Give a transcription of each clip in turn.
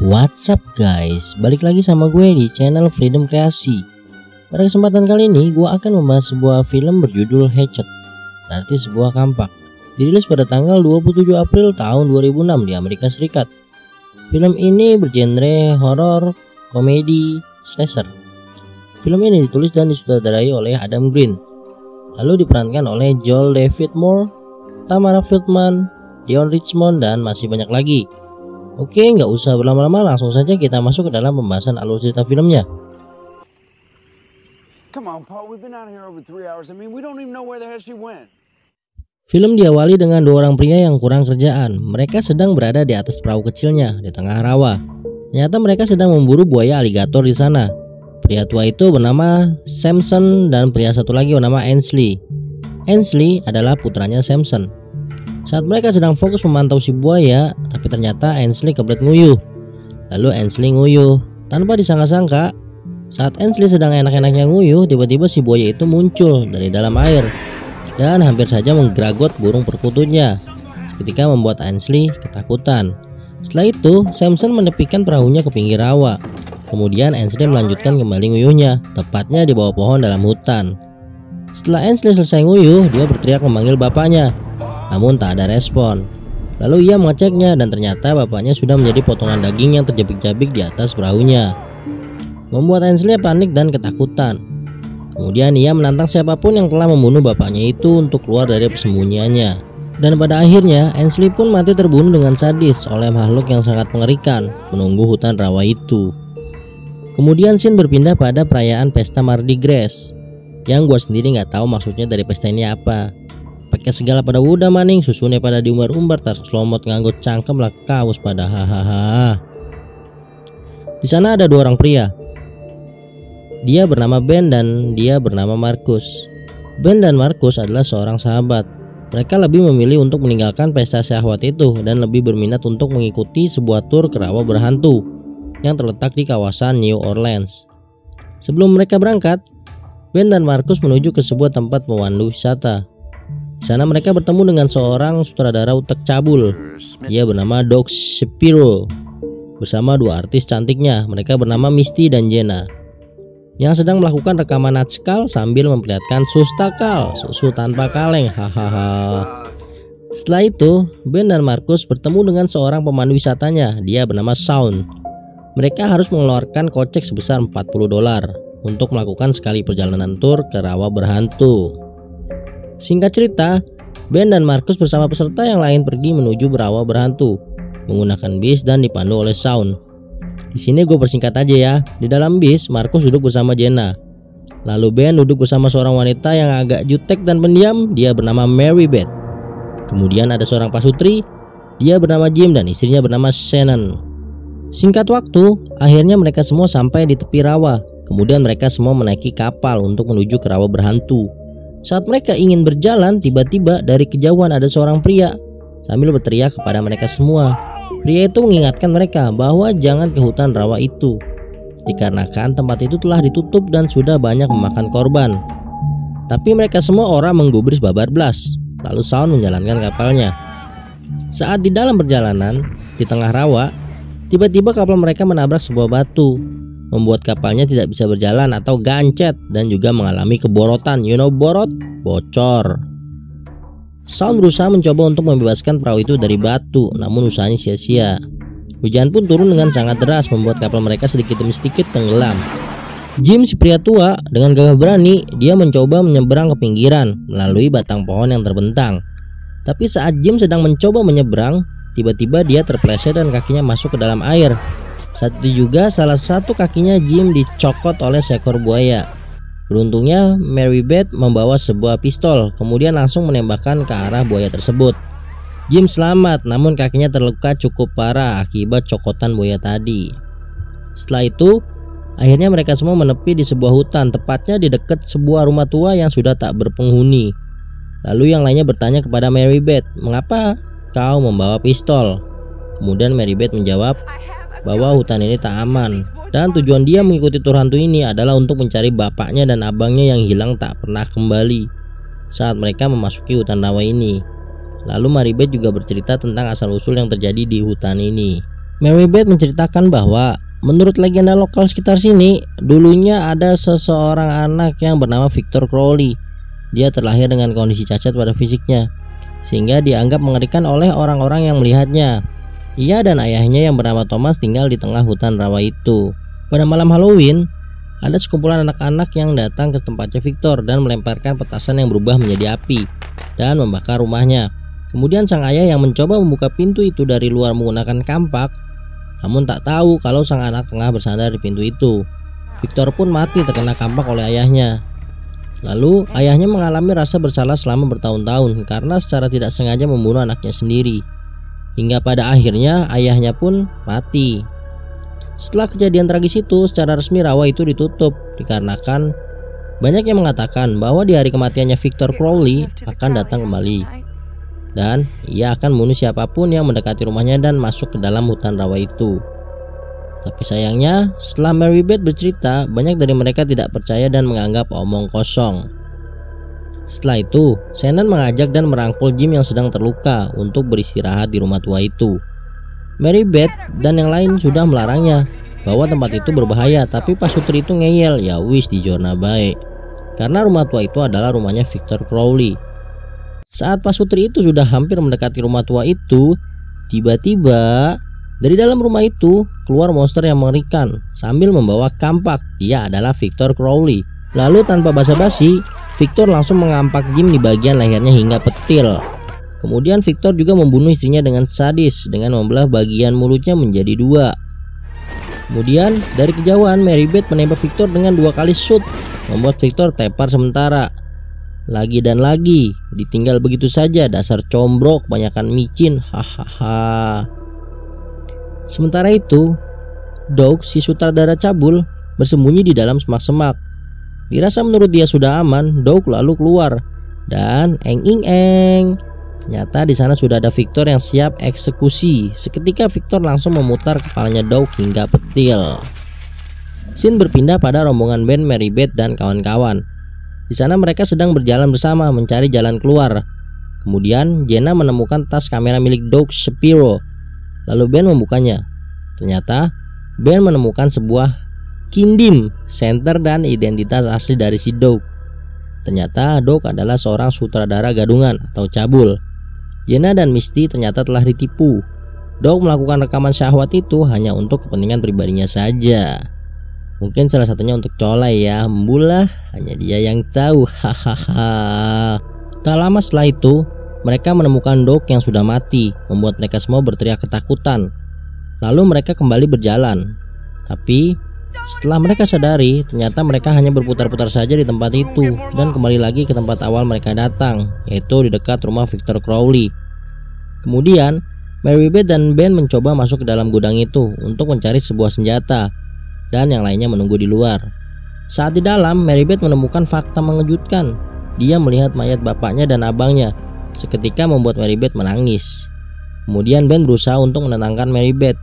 What's up guys, balik lagi sama gue di channel Freedom Kreasi. Pada kesempatan kali ini gue akan membahas sebuah film berjudul Hatchet, berarti sebuah kampak. Dirilis pada tanggal 27 April tahun 2006 di Amerika Serikat. Film ini bergenre horor, komedi, slasher. Film ini ditulis dan disutradarai oleh Adam Green, lalu diperankan oleh Joel David Moore, Tamara Feldman, Dion Richmond, dan masih banyak lagi. Oke, nggak usah berlama-lama, langsung saja kita masuk ke dalam pembahasan alur cerita filmnya. Film diawali dengan dua orang pria yang kurang kerjaan. Mereka sedang berada di atas perahu kecilnya di tengah rawa. Ternyata mereka sedang memburu buaya aligator di sana. Pria tua itu bernama Samson dan pria satu lagi bernama Ainsley. Ainsley adalah putranya Samson. Saat mereka sedang fokus memantau si buaya, tapi ternyata Ainsley kebelet nguyuh. Lalu Ainsley nguyuh tanpa disangka-sangka. Saat Ainsley sedang enak-enaknya nguyuh, tiba-tiba si buaya itu muncul dari dalam air dan hampir saja menggeragot burung perkututnya, seketika membuat Ainsley ketakutan. Setelah itu, Samson menepikan perahunya ke pinggir rawa. Kemudian Ainsley melanjutkan kembali nguyuhnya, tepatnya di bawah pohon dalam hutan. Setelah Ainsley selesai nguyuh, dia berteriak memanggil bapaknya. Namun tak ada respon. Lalu ia mengeceknya dan ternyata bapaknya sudah menjadi potongan daging yang terjepit-jepit di atas perahunya, membuat Ainsley panik dan ketakutan. Kemudian ia menantang siapapun yang telah membunuh bapaknya itu untuk keluar dari persembunyiannya. Dan pada akhirnya Ainsley pun mati terbunuh dengan sadis oleh makhluk yang sangat mengerikan menunggu hutan rawa itu. Kemudian scene berpindah pada perayaan pesta Mardi Gras, yang gue sendiri nggak tahu maksudnya dari pesta ini apa. Pakai segala pada udah maning, susunnya pada diumbar-umbar, tas selomot nganggut cangkem lah kaos pada hahaha. Di sana ada dua orang pria. Dia bernama Ben dan dia bernama Marcus. Ben dan Marcus adalah seorang sahabat. Mereka lebih memilih untuk meninggalkan pesta syahwat itu dan lebih berminat untuk mengikuti sebuah tur ke rawa berhantu yang terletak di kawasan New Orleans. Sebelum mereka berangkat, Ben dan Marcus menuju ke sebuah tempat pemandu wisata. Di sana mereka bertemu dengan seorang sutradara utek cabul. Dia bernama Doug Shapiro bersama dua artis cantiknya. Mereka bernama Misty dan Jenna, yang sedang melakukan rekaman natskal sambil memperlihatkan sustakal, susu tanpa kaleng, hahaha. Setelah itu, Ben dan Marcus bertemu dengan seorang pemandu wisatanya. Dia bernama Shaun. Mereka harus mengeluarkan kocek sebesar $40 untuk melakukan sekali perjalanan tur ke rawa berhantu. Singkat cerita, Ben dan Marcus bersama peserta yang lain pergi menuju rawa berhantu menggunakan bis dan dipandu oleh Shaun. Di sini gue persingkat aja ya. Di dalam bis, Marcus duduk bersama Jenna. Lalu Ben duduk bersama seorang wanita yang agak jutek dan pendiam. Dia bernama Mary Beth. Kemudian ada seorang pasutri. Dia bernama Jim dan istrinya bernama Shannon. Singkat waktu, akhirnya mereka semua sampai di tepi rawa. Kemudian mereka semua menaiki kapal untuk menuju ke rawa berhantu. Saat mereka ingin berjalan, tiba-tiba dari kejauhan ada seorang pria sambil berteriak kepada mereka semua. Pria itu mengingatkan mereka bahwa jangan ke hutan rawa itu, dikarenakan tempat itu telah ditutup dan sudah banyak memakan korban. Tapi mereka semua orang menggubris babar blas. Lalu Shaun menjalankan kapalnya. Saat di dalam perjalanan di tengah rawa, tiba-tiba kapal mereka menabrak sebuah batu, membuat kapalnya tidak bisa berjalan atau gancet dan juga mengalami keborotan. You know borot? Bocor. Shaun berusaha mencoba untuk membebaskan perahu itu dari batu, namun usahanya sia-sia. Hujan pun turun dengan sangat deras, membuat kapal mereka sedikit demi sedikit tenggelam. Jim, si pria tua, dengan gagah berani, dia mencoba menyeberang ke pinggiran melalui batang pohon yang terbentang. Tapi saat Jim sedang mencoba menyeberang, tiba-tiba dia terpeleset dan kakinya masuk ke dalam air. Saat itu juga salah satu kakinya Jim dicokot oleh seekor buaya. Beruntungnya Mary Beth membawa sebuah pistol, kemudian langsung menembakkan ke arah buaya tersebut. Jim selamat, namun kakinya terluka cukup parah akibat cokotan buaya tadi. Setelah itu, akhirnya mereka semua menepi di sebuah hutan, tepatnya di dekat sebuah rumah tua yang sudah tak berpenghuni. Lalu yang lainnya bertanya kepada Mary Beth, "Mengapa kau membawa pistol?" Kemudian Mary Beth menjawab bahwa hutan ini tak aman, dan tujuan dia mengikuti tur hantu ini adalah untuk mencari bapaknya dan abangnya yang hilang tak pernah kembali saat mereka memasuki hutan rawa ini. Lalu Mary Beth juga bercerita tentang asal-usul yang terjadi di hutan ini. Mary Beth menceritakan bahwa menurut legenda lokal sekitar sini, dulunya ada seseorang anak yang bernama Victor Crowley. Dia terlahir dengan kondisi cacat pada fisiknya, sehingga dianggap mengerikan oleh orang-orang yang melihatnya. Ia dan ayahnya yang bernama Thomas tinggal di tengah hutan rawa itu. Pada malam Halloween, ada sekumpulan anak-anak yang datang ke tempatnya Victor dan melemparkan petasan yang berubah menjadi api dan membakar rumahnya. Kemudian sang ayah yang mencoba membuka pintu itu dari luar menggunakan kampak, namun tak tahu kalau sang anak tengah bersandar di pintu itu. Victor pun mati terkena kampak oleh ayahnya. Lalu ayahnya mengalami rasa bersalah selama bertahun-tahun karena secara tidak sengaja membunuh anaknya sendiri. Hingga pada akhirnya ayahnya pun mati. Setelah kejadian tragis itu, secara resmi rawa itu ditutup dikarenakan banyak yang mengatakan bahwa di hari kematiannya Victor Crowley akan datang kembali, dan ia akan membunuh siapapun yang mendekati rumahnya dan masuk ke dalam hutan rawa itu. Tapi sayangnya, setelah Mary Beth bercerita, banyak dari mereka tidak percaya dan menganggap omong kosong. Setelah itu, Shannon mengajak dan merangkul Jim yang sedang terluka untuk beristirahat di rumah tua itu. Mary Beth dan yang lain sudah melarangnya bahwa tempat itu berbahaya, tapi Pak Sutri itu ngeyel, ya wis di zona baik. Karena rumah tua itu adalah rumahnya Victor Crowley. Saat Pak Sutri itu sudah hampir mendekati rumah tua itu, tiba-tiba dari dalam rumah itu keluar monster yang mengerikan sambil membawa kampak. Dia adalah Victor Crowley. Lalu tanpa basa-basi, Victor langsung mengampak Jim di bagian lehernya hingga petil. Kemudian Victor juga membunuh istrinya dengan sadis dengan membelah bagian mulutnya menjadi dua. Kemudian dari kejauhan Mary Beth menembak Victor dengan 2 kali shoot, membuat Victor tepar sementara. Lagi dan lagi, ditinggal begitu saja, dasar combrok, banyakan micin, hahaha. Sementara itu, Doug, si sutradara cabul, bersembunyi di dalam semak-semak. Dirasa menurut dia sudah aman, Doug lalu keluar dan eng. Ternyata di sana sudah ada Victor yang siap eksekusi. Seketika Victor langsung memutar kepalanya Doug hingga petil. Scene berpindah pada rombongan band Mary Beth dan kawan-kawan. Di sana mereka sedang berjalan bersama mencari jalan keluar. Kemudian Jenna menemukan tas kamera milik Doug Shapiro. Lalu Ben membukanya. Ternyata Ben menemukan sebuah kindim, senter dan identitas asli dari si Doug. Ternyata Doug adalah seorang sutradara gadungan atau cabul. Jenna dan Misty ternyata telah ditipu. Doug melakukan rekaman syahwat itu hanya untuk kepentingan pribadinya saja. Mungkin salah satunya untuk colai ya, membulah hanya dia yang tahu. Hahaha. Tak lama setelah itu, mereka menemukan Doug yang sudah mati, membuat mereka semua berteriak ketakutan. Lalu mereka kembali berjalan. Tapi setelah mereka sadari, ternyata mereka hanya berputar-putar saja di tempat itu dan kembali lagi ke tempat awal mereka datang, yaitu di dekat rumah Victor Crowley. Kemudian, Mary Beth dan Ben mencoba masuk ke dalam gudang itu untuk mencari sebuah senjata, dan yang lainnya menunggu di luar. Saat di dalam, Mary Beth menemukan fakta mengejutkan. Dia melihat mayat bapaknya dan abangnya, seketika membuat Mary Beth menangis. Kemudian Ben berusaha untuk menenangkan Mary Beth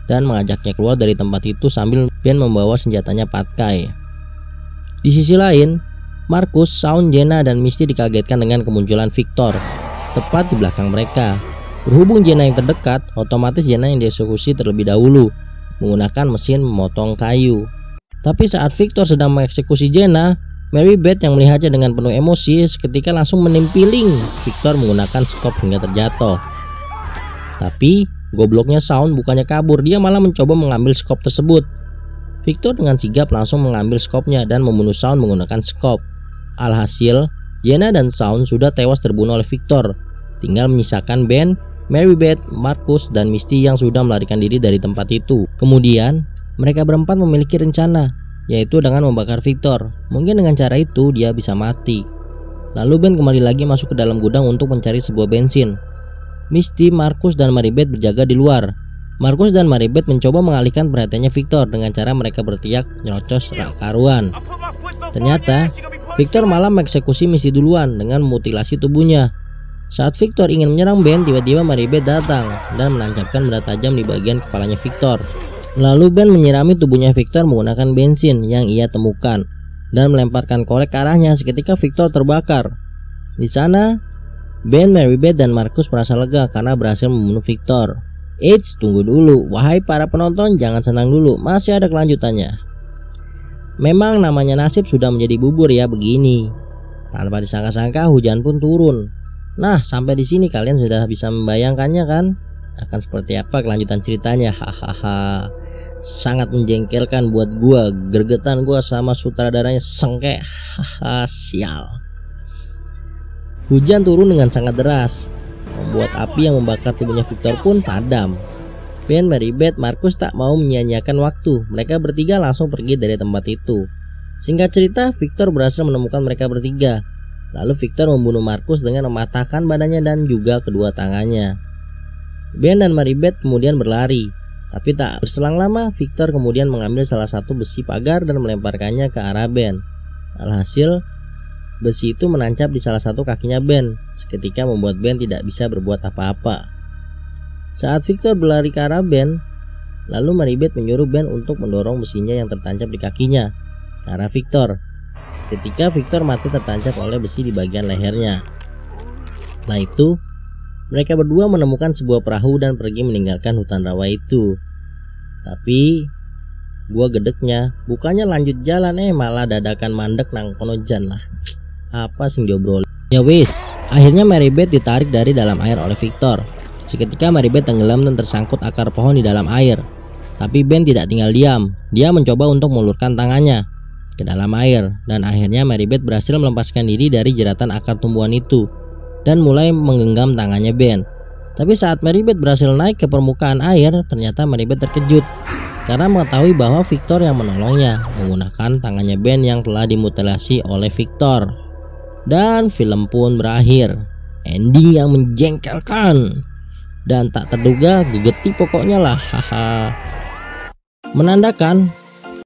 dan mengajaknya keluar dari tempat itu sambil Ben membawa senjatanya patkai. Di sisi lain, Marcus, Shaun, Jenna, dan Misty dikagetkan dengan kemunculan Victor tepat di belakang mereka. Berhubung Jenna yang terdekat, otomatis Jenna yang dieksekusi terlebih dahulu menggunakan mesin memotong kayu. Tapi saat Victor sedang mengeksekusi Jenna, Mary Beth yang melihatnya dengan penuh emosi seketika langsung menimpiling Victor menggunakan skop hingga terjatuh. Tapi gobloknya Shaun bukannya kabur, dia malah mencoba mengambil skop tersebut. Victor dengan sigap langsung mengambil skopnya dan membunuh Shaun menggunakan skop. Alhasil, Jenna dan Shaun sudah tewas terbunuh oleh Victor. Tinggal menyisakan Ben, Mary Beth, Marcus, dan Misty yang sudah melarikan diri dari tempat itu. Kemudian, mereka berempat memiliki rencana, yaitu dengan membakar Victor. Mungkin dengan cara itu dia bisa mati. Lalu Ben kembali lagi masuk ke dalam gudang untuk mencari sebuah bensin. Misty, Marcus, dan Mary Beth berjaga di luar. Marcus dan Mary Beth mencoba mengalihkan perhatiannya Victor dengan cara mereka berteriak nyerocos rak karuan. Ternyata Victor malah mengeksekusi Misty duluan dengan memutilasi tubuhnya. Saat Victor ingin menyerang Ben, tiba-tiba Mary Beth datang dan menancapkan benda tajam di bagian kepalanya Victor. Lalu Ben menyirami tubuhnya Victor menggunakan bensin yang ia temukan dan melemparkan korek ke arahnya. Seketika Victor terbakar. Di sana Ben, Mary Beth, dan Marcus merasa lega karena berhasil membunuh Victor. Eits, tunggu dulu. Wahai para penonton, jangan senang dulu. Masih ada kelanjutannya. Memang namanya nasib sudah menjadi bubur ya begini. Tanpa disangka-sangka hujan pun turun. Nah, sampai di sini kalian sudah bisa membayangkannya kan? Akan seperti apa kelanjutan ceritanya? Hahaha. Sangat menjengkelkan buat gua. Gergetan gua sama sutradaranya sengke. Haha, sial. Hujan turun dengan sangat deras, membuat api yang membakar tubuhnya Victor pun padam. Ben, Maribeth, Markus tak mau menyia-nyiakan waktu. Mereka bertiga langsung pergi dari tempat itu. Singkat cerita, Victor berhasil menemukan mereka bertiga. Lalu Victor membunuh Markus dengan mematahkan badannya dan juga kedua tangannya. Ben dan Maribeth kemudian berlari, tapi tak berselang lama Victor kemudian mengambil salah satu besi pagar dan melemparkannya ke arah Ben. Alhasil, besi itu menancap di salah satu kakinya Ben, seketika membuat Ben tidak bisa berbuat apa-apa. Saat Victor berlari ke arah Ben, lalu Maribeth menyuruh Ben untuk mendorong besinya yang tertancap di kakinya ke arah Victor. Ketika Victor mati tertancap oleh besi di bagian lehernya. Setelah itu, mereka berdua menemukan sebuah perahu dan pergi meninggalkan hutan rawa itu. Tapi gua gedeknya, bukannya lanjut jalan malah dadakan mandek nang konojan lah. Apa sing diobrol? Ya wis, akhirnya Maribeth ditarik dari dalam air oleh Victor. Seketika Maribeth tenggelam dan tersangkut akar pohon di dalam air. Tapi Ben tidak tinggal diam. Dia mencoba untuk mengulurkan tangannya ke dalam air, dan akhirnya Maribeth berhasil melepaskan diri dari jeratan akar tumbuhan itu dan mulai menggenggam tangannya Ben. Tapi saat Maribeth berhasil naik ke permukaan air, ternyata Maribeth terkejut karena mengetahui bahwa Victor yang menolongnya menggunakan tangannya Ben yang telah dimutilasi oleh Victor. Dan film pun berakhir. Ending yang menjengkelkan dan tak terduga, gegeti pokoknya lah. Haha. Menandakan